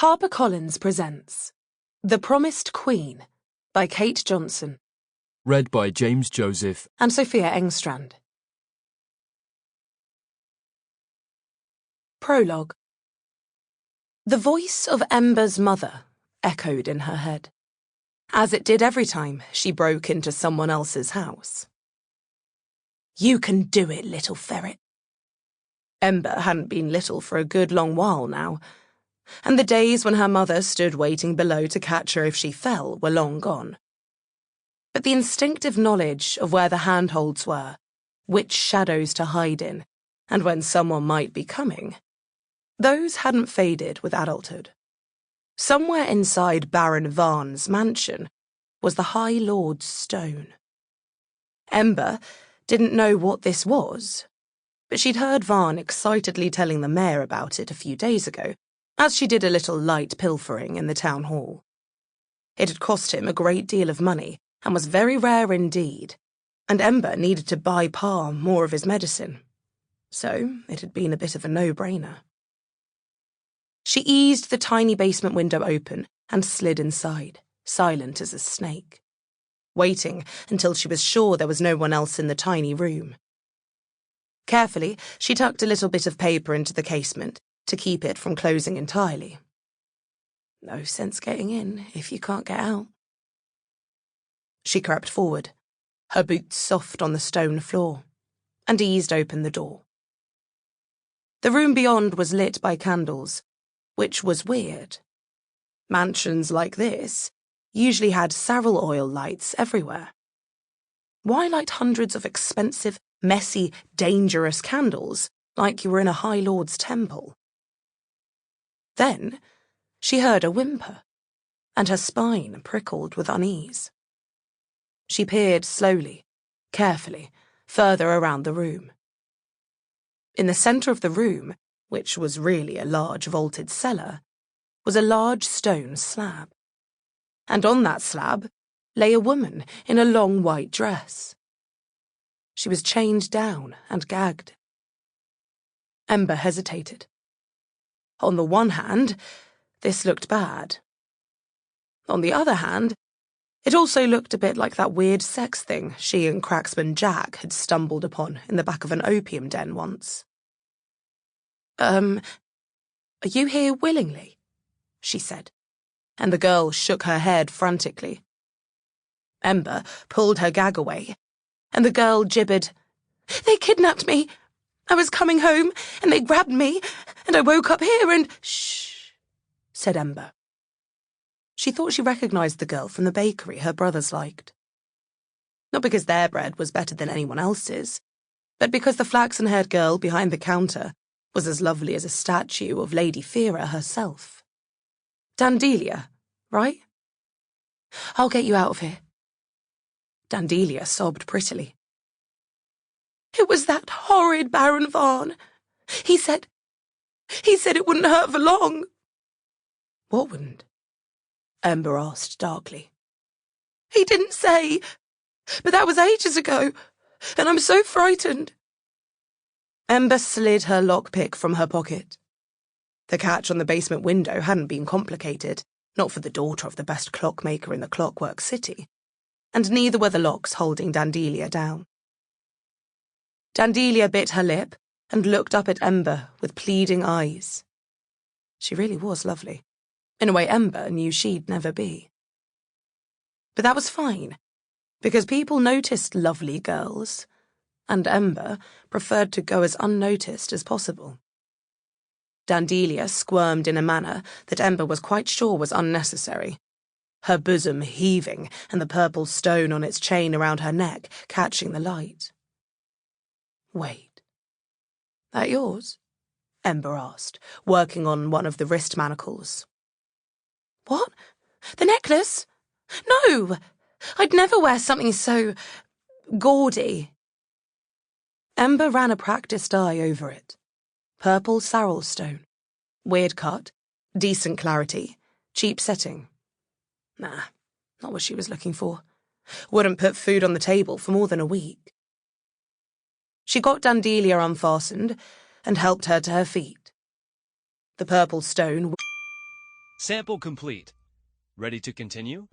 HarperCollins presents The Promised Queen by Kate Johnson. Read by James Joseph and Sofia Engstrand. Prologue. The voice of Ember's mother echoed in her head, as it did every time she broke into someone else's house. "You can do it, little ferret." Ember hadn't been little for a good long while now, and the days when her mother stood waiting below to catch her if she fell were long gone. But the instinctive knowledge of where the handholds were, which shadows to hide in, and when someone might be coming, those hadn't faded with adulthood. Somewhere inside Baron Varn's mansion was the High Lord's stone. Ember didn't know what this was, but she'd heard Varn excitedly telling the mayor about it a few days ago, as she did a little light pilfering in the town hall. It had cost him a great deal of money and was very rare indeed, and Ember needed to buy Pa more of his medicine, so it had been a bit of a no-brainer. She eased the tiny basement window open and slid inside, silent as a snake, waiting until she was sure there was no one else in the tiny room. Carefully, she tucked a little bit of paper into the casement to keep it from closing entirely. No sense getting in if you can't get out. She crept forward, her boots soft on the stone floor, and eased open the door. The room beyond was lit by candles, which was weird. Mansions like this usually had sorrel oil lights everywhere. Why light hundreds of expensive, messy, dangerous candles like you were in a High Lord's temple? Then she heard a whimper, and her spine prickled with unease. She peered slowly, carefully, further around the room. In the centre of the room, which was really a large vaulted cellar, was a large stone slab. And on that slab lay a woman in a long white dress. She was chained down and gagged. Ember hesitated. On the one hand, this looked bad. On the other hand, it also looked a bit like that weird sex thing she and Cracksman Jack had stumbled upon in the back of an opium den once. Are you here willingly?" she said, and the girl shook her head frantically. Ember pulled her gag away, and the girl gibbered, "They kidnapped me. I was coming home, and they grabbed me, and I woke up here and—" "Shh," said Ember. She thought she recognised the girl from the bakery her brothers liked. Not because their bread was better than anyone else's, but because the flaxen-haired girl behind the counter was as lovely as a statue of Lady Fira herself. Dandelia, right? "I'll get you out of here." Dandelia sobbed prettily. "It was that horrid Baron Varn. He said it wouldn't hurt for long." "What wouldn't?" Ember asked darkly. "He didn't say, but that was ages ago, and I'm so frightened." Ember slid her lockpick from her pocket. The catch on the basement window hadn't been complicated, not for the daughter of the best clockmaker in the Clockwork City, and neither were the locks holding Dandelia down. Dandelia bit her lip and looked up at Ember with pleading eyes. She really was lovely, in a way Ember knew she'd never be. But that was fine, because people noticed lovely girls, and Ember preferred to go as unnoticed as possible. Dandelia squirmed in a manner that Ember was quite sure was unnecessary, her bosom heaving and the purple stone on its chain around her neck catching the light. "Wait, that yours?" Ember asked, working on one of the wrist manacles. "What? The necklace? No! I'd never wear something so gaudy." Ember ran a practised eye over it. Purple sorrel stone. Weird cut, decent clarity, cheap setting. Nah, not what she was looking for. Wouldn't put food on the table for more than a week. She got Dandelia unfastened and helped her to her feet. The purple stone Sample complete. Ready to continue?